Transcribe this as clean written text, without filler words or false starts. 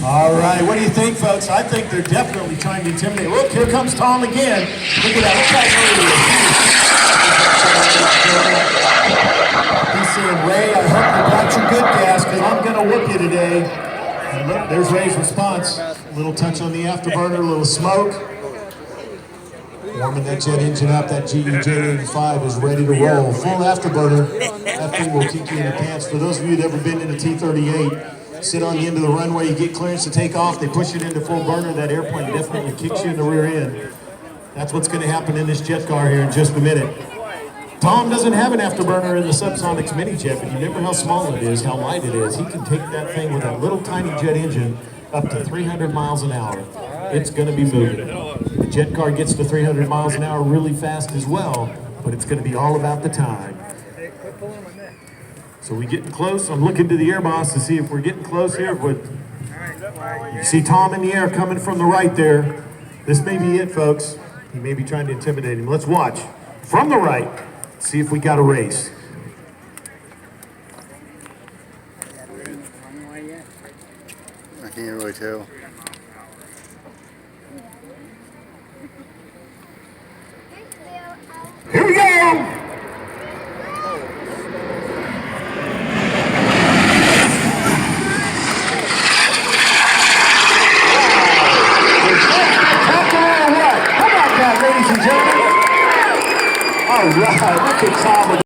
All right, what do you think, folks? I think they're definitely trying to intimidate. Look, here comes Tom again. Look at that. He's saying, Ray, I hope you got your good gas, because I'm going to whoop you today. And look, there's Ray's response. A little touch on the afterburner, a little smoke. Warming that jet engine up. That GE J85 is ready to roll. Full afterburner. That thing will kick you in the pants. For those of you that have ever been in a T-38, sit on the end of the runway, you get clearance to take off, they push it into full burner, that airplane definitely kicks you in the rear end. That's what's going to happen in this jet car here in just a minute. Tom doesn't have an afterburner in the Subsonics mini jet, but you remember how small it is, how light it is. He can take that thing with that little tiny jet engine up to 300 miles an hour. It's going to be moving. The jet car gets to 300 miles an hour really fast as well, but it's going to be all about the time. So we getting close. I'm looking to the air boss to see if we're getting close here. You see Tom in the air coming from the right there. This may be it, folks. He may be trying to intimidate him. Let's watch from the right. See if we got a race. I can't really tell. Here we go! Ladies and gentlemen. All right, look at Tom.